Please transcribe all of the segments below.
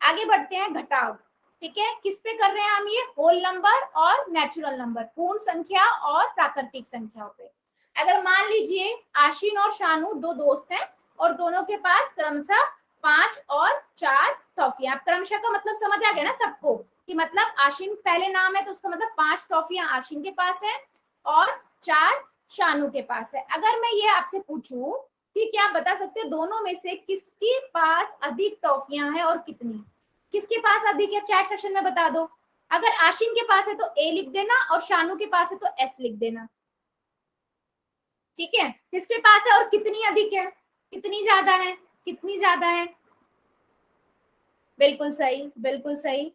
आगे बढ़ते हैं घटाव। ठीक है, किस पे कर रहे हैं हम ये? होल नंबर और नेचुरल नंबर, पूर्ण संख्या और प्राकृतिक संख्याओं पे। अगर मान लीजिए आशीन और शानू दो दोस्त हैं और दोनों के पास क्रमशः 5 और 4 टॉफियां। क्रमशः का मतलब समझ आ गया ना सबको, कि मतलब आशीन पहले नाम है तो उसका मतलब 5 टॉफियां आशीन के पास है और 4 शानू के पास है। अगर मैं ये आपसे पूछूं कि क्या आप बता सकते हो दोनों में से किसके पास अधिक टॉफियां हैं और कितनी? किसके पास अधिक है चैट सेक्शन में बता दो। अगर आशीन के पास है तो ए लिख देना और शानू के पास है तो एस लिख देना। ठीक है, किसके पास है और कितनी अधिक है, कितनी ज्यादा है, कितनी ज्यादा है? बिल्कुल सही, बिल्कुल सही।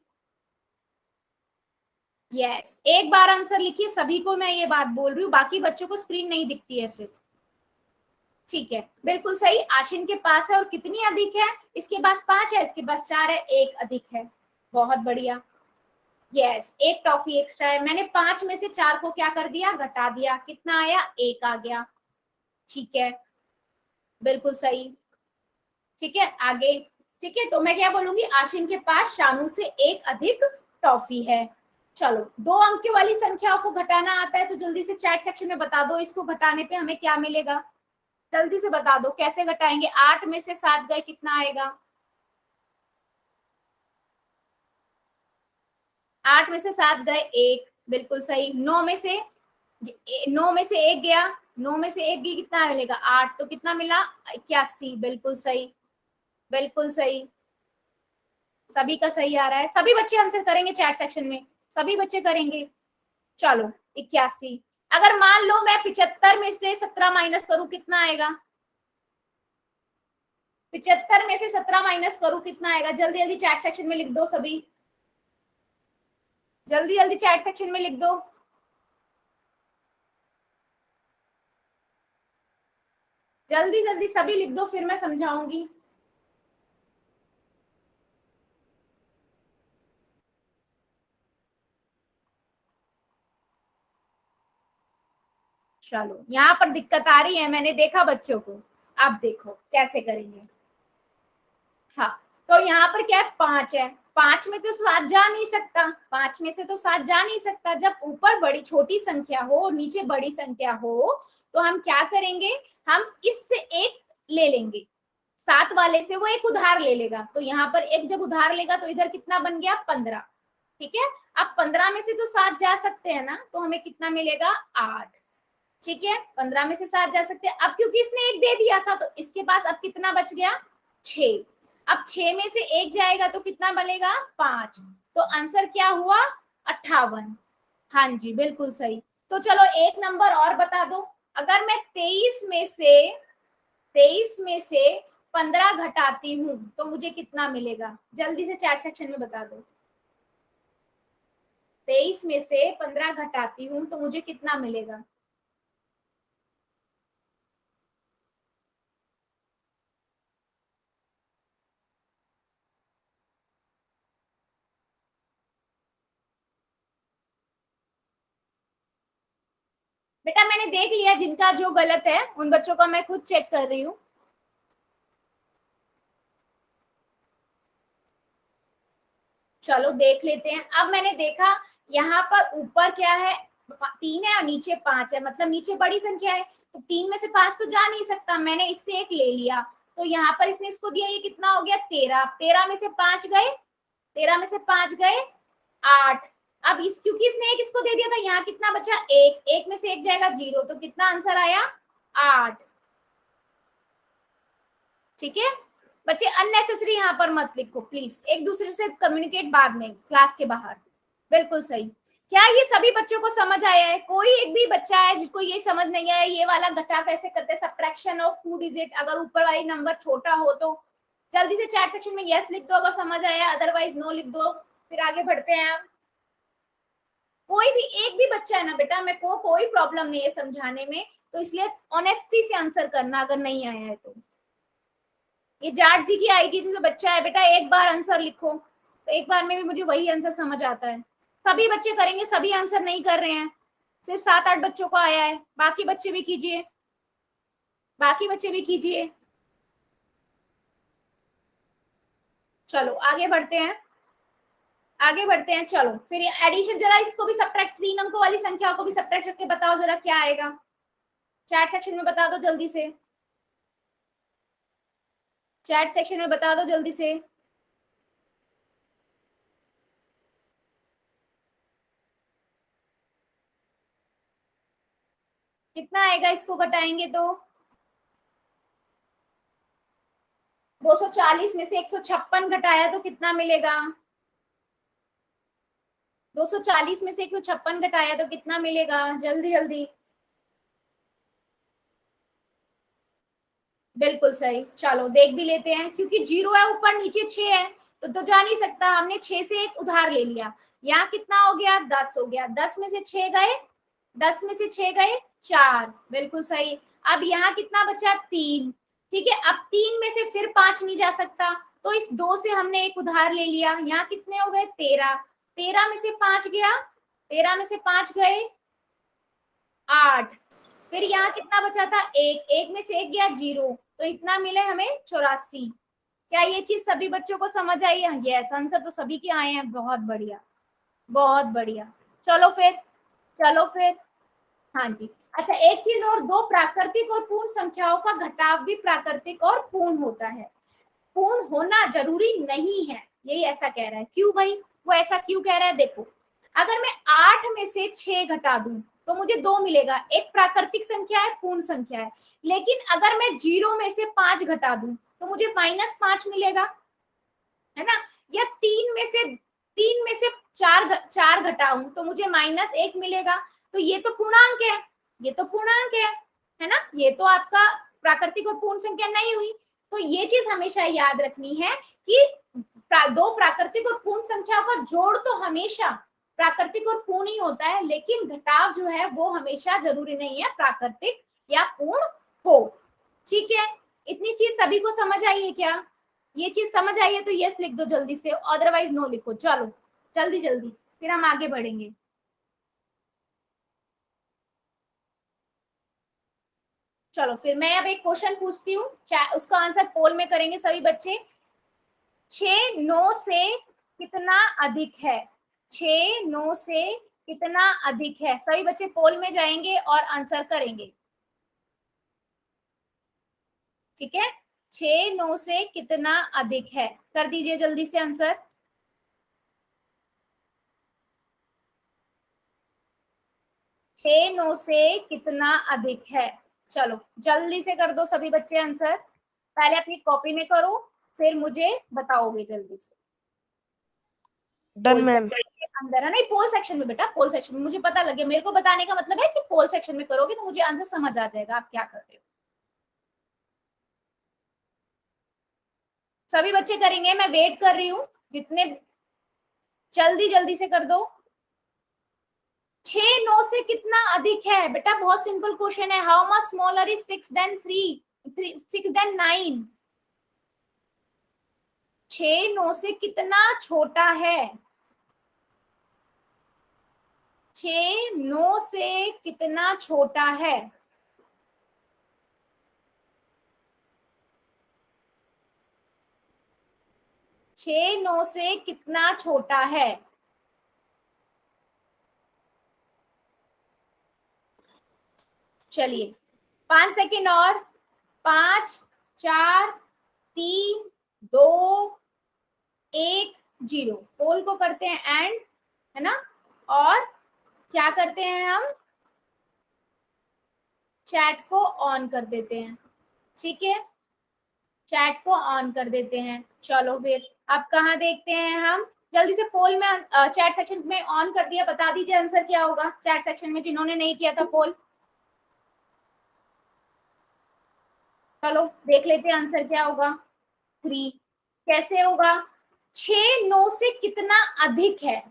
यस, एक बार आंसर लिखिए, सभी को मैं ये बात बोल रही हूँ, बाकी बच्चों को स्क्रीन नहीं दिखती है फिर। ठीक है, बिल्कुल सही, आशीन के पास है और कितनी अधिक है? इसके पास 5 है, इसके पास 4 है, एक अधिक है। बहुत बढ़िया। यस, एक टॉफी एक्स्ट्रा है। मैंने 5 में से 4 को क्या कर दिया? घटा दिया। कितना आया? एक आ गया। ठीक है, बिल्कुल सही। ठीक है, आगे। ठीक है, तो मैं क्या बोलूंगी? आशीन के पास शानू से एक अधिक टॉफी है। चलो, 2 अंक वाली संख्याओं को घटाना आता है तो जल्दी से चैट सेक्शन में बता दो, इसको घटाने पे हमें क्या मिलेगा? जल्दी से बता दो, कैसे घटाएंगे? 8 में से 7 गए, कितना आएगा? 8 में से 7 गए, एक। बिल्कुल सही। 9 में से एक गया, 9 में से एक गई, कितना मिलेगा? 8, तो कितना मिला? 81। बिल्कुल सही, बिल्कुल सही। सभी का सही आ रहा है, सभी बच्चे आंसर करेंगे चैट सेक्शन में, सभी बच्चे करेंगे। चलो, 81। अगर मान लो मैं 75 में से 17 माइनस करूं, कितना आएगा? 75 में से 17 माइनस करूं, कितना आएगा? जल्दी जल्दी चैट सेक्शन में लिख दो सभी, जल्दी जल्दी चैट सेक्शन में लिख दो। जल्दी जल्दी सभी लिख दो, फिर मैं समझाऊंगी। चलो, यहाँ पर दिक्कत आ रही है, मैंने देखा बच्चों को। अब देखो कैसे करेंगे। हाँ, तो यहाँ पर क्या है? 5 है, 5 में तो 7 जा नहीं सकता, 5 में से तो 7 जा नहीं सकता। जब ऊपर बड़ी छोटी संख्या हो और नीचे बड़ी संख्या हो तो हम क्या करेंगे? हम इससे एक ले लेंगे, 7 वाले से वो एक उधार ले लेगा, तो यहाँ पर एक जब उधार लेगा तो इधर कितना बन गया? 15। ठीक है, अब 15 में से तो 7 जा सकते हैं ना, तो हमें कितना मिलेगा? 8। ठीक है, 15 में से 7 जा सकते हैं। अब क्योंकि इसने एक दे दिया था तो इसके पास अब कितना बच गया? 6। अब 6 में से एक जाएगा तो कितना बनेगा? 5। तो आंसर क्या हुआ? 58। हाँ जी, बिल्कुल सही। तो चलो एक नंबर और बता दो। अगर मैं 23 में से 15 घटाती हूँ तो मुझे कितना मिलेगा? जल्दी से चैट सेक्शन में बता दो। 23 में से 15 घटाती हूँ तो मुझे कितना मिलेगा? बेटा मैंने देख लिया, जिनका जो गलत है उन बच्चों का मैं खुद चेक कर रही हूँ। चलो देख लेते हैं। अब मैंने देखा यहाँ पर ऊपर क्या है? 3 है और नीचे 5 है, मतलब नीचे बड़ी संख्या है, तो 3 में से 5 तो जा नहीं सकता, मैंने इससे एक ले लिया, तो यहाँ पर इसने इसको दिया, ये कितना हो गया? 13। 13 में से 5 गए, 13 में से 5 गए 8। अब इस क्योंकि इसने एक इसको दे दिया था, यहाँ कितना बचा? एक। एक में से एक जाएगा 0, तो कितना आंसर आया? 8। ठीक है बच्चे, अननेसेसरी यहाँ पर मत लिखो प्लीज, एक दूसरे से कम्युनिकेट बाद में क्लास के बाहर। बिल्कुल सही। क्या ये सभी बच्चों को समझ आया है? कोई एक भी बच्चा है जिसको ये समझ नहीं आया ये वाला घटा कैसे करते हैं, सब्ट्रैक्शन ऑफ 2 डिजिट? अगर ऊपर वाली नंबर छोटा हो तो जल्दी से चैट सेक्शन में यस लिख दो अगर समझ आया, अदरवाइज नो लिख दो। फिर आगे बढ़ते हैं। कोई भी एक भी बच्चा है ना बेटा, मेरे को कोई प्रॉब्लम नहीं है समझाने में, तो इसलिए ऑनेस्टी से आंसर करना अगर नहीं आया है तो। ये जाट जी की आईडी से बच्चा है बेटा, एक बार आंसर लिखो तो एक बार में भी मुझे वही आंसर समझ आता है। सभी बच्चे करेंगे, सभी आंसर नहीं कर रहे हैं, सिर्फ 7-8 बच्चों को आया है, बाकी बच्चे भी कीजिए, बाकी बच्चे भी कीजिए। चलो आगे बढ़ते हैं, आगे बढ़ते हैं। चलो फिर एडिशन, जरा इसको भी सब्ट्रैक्ट, 3 अंकों वाली संख्या को भी सब्ट्रैक्ट करके बताओ जरा क्या आएगा। चैट सेक्शन में बता दो जल्दी से, चैट सेक्शन में बता दो जल्दी से। कितना आएगा इसको घटाएंगे तो? 240 में से 156 घटाया तो कितना मिलेगा? 240 में से 156 घटाया तो कितना मिलेगा? जल्दी जल्दी। बिल्कुल सही। चलो देख भी लेते हैं, क्योंकि 0 है ऊपर, नीचे 6 है तो जा नहीं सकता। हमने 6 से एक उधार ले लिया। यहाँ कितना हो गया? 10 हो गया। 10 में से 6 गए, 10 में से 6 गए 4, बिल्कुल सही। अब यहाँ कितना बचा? 3। ठीक है, अब 3 में से फिर 5 नहीं जा सकता, तो इस 2 से हमने एक उधार ले लिया। यहाँ कितने हो गए? 13। 13 में से 5 गया, 13 में से 5 गए 8। फिर यहाँ कितना बचा था? 1। 1 में से 1 गया 0, तो इतना मिले हमें 84। क्या ये चीज सभी बच्चों को समझ आई है? यस, आंसर तो सभी के आए हैं। बहुत बढ़िया, बहुत बढ़िया। चलो फिर, चलो फिर। हाँ जी। अच्छा एक चीज और, दो प्राकृतिक और पूर्ण संख्याओं का घटाव भी प्राकृतिक और पूर्ण होता है। पूर्ण होना जरूरी नहीं है, यही ऐसा कह रहा है। क्यों भाई, वो ऐसा क्यों कह रहा है? देखो, अगर मैं 8 में से 6 घटा दूं तो मुझे 2 मिलेगा। एक प्राकृतिक संख्या है, पूर्ण संख्या है। लेकिन अगर मैं 0 में से 5 घटा दूं तो मुझे -5 मिलेगा, है ना। या 3 में से 4 घटाऊं तो मुझे -1 मिलेगा। तो ये तो पूर्णांक है, ये तो पूर्णांक है ना। ये तो आपका प्राकृतिक और पूर्ण संख्या नहीं हुई। तो ये चीज हमेशा याद रखनी है कि दो प्राकृतिक और पूर्ण संख्याओं का जोड़ तो हमेशा प्राकृतिक और पूर्ण ही होता है, लेकिन घटाव जो है वो हमेशा जरूरी नहीं है प्राकृतिक या पूर्ण हो। ठीक है, इतनी चीज सभी को समझ आई है क्या? ये चीज समझ आई है तो यस लिख दो जल्दी से, अदरवाइज नो लिखो। चलो जल्दी जल्दी, फिर हम आगे बढ़ेंगे। चलो फिर मैं अब एक क्वेश्चन पूछती हूँ, उसका आंसर पोल में करेंगे सभी बच्चे। 6 9 से कितना अधिक है? 6 9 से कितना अधिक है? सभी बच्चे पोल में जाएंगे और आंसर करेंगे। ठीक है, 6 9 से कितना अधिक है? कर दीजिए जल्दी से आंसर। 6 9 से कितना अधिक है? चलो जल्दी से कर दो सभी बच्चे आंसर। पहले अपनी कॉपी में करो, फिर मुझे बताओगे जल्दी से। Done ma'am. अंदर है नहीं, पोल सेक्शन में बेटा, पोल सेक्शन में। मुझे पता लगे, मेरे को बताने का मतलब है कि पोल सेक्शन में करोगे तो मुझे आंसर समझ आ जाएगा आप क्या कर रहे हो। सभी बच्चे करेंगे, मैं वेट कर रही हूँ। जितने जल्दी जल्दी से कर दो। 6 9 से कितना अधिक है? बेटा बहुत सिंपल क्वेश्चन है। How much smaller is 6 than 6 than 9? 6 9 से कितना छोटा है? 6 9 से कितना छोटा है? छह 9 से कितना छोटा है? चलिए 5 सेकेंड और। 5 4 3 2 1 0। पोल को करते हैं एंड, है ना। और क्या करते हैं हम? चैट को ऑन कर देते हैं। ठीक है, चैट को ऑन कर देते हैं। चलो फिर अब कहाँ देखते हैं हम? जल्दी से पोल में, चैट सेक्शन में ऑन कर दिया, बता दीजिए आंसर क्या होगा चैट सेक्शन में जिन्होंने नहीं किया था पोल। चलो देख लेते हैं आंसर क्या होगा। 3। कैसे होगा? 6 9 से कितना अधिक है?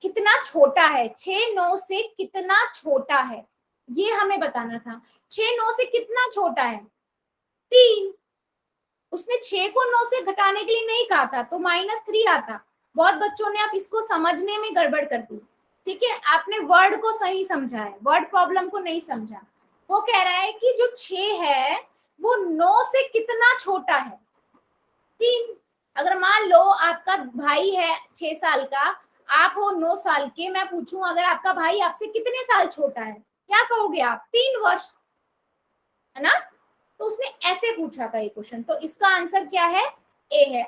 कितना छोटा है? 6 9 से कितना छोटा है, ये हमें बताना था। 6 9 से कितना छोटा है? 3। उसने 6 को 9 से घटाने के लिए नहीं कहा था, तो -3 आता। बहुत बच्चों ने अब इसको समझने में गड़बड़ कर दी। ठीक है, आपने वर्ड को सही समझा है, वर्ड प्रॉब्लम को नहीं समझा। वो कह रहा है कि जो 6 है वो 9 से कितना छोटा है? 3। अगर मान लो आपका भाई है 6 साल का, आप हो 9 साल के, मैं पूछूं अगर आपका भाई आपसे कितने साल छोटा है, क्या कहोगे आप? 3 वर्ष, है ना? तो उसने ऐसे पूछा था ये क्वेश्चन, तो इसका आंसर क्या है? ए है।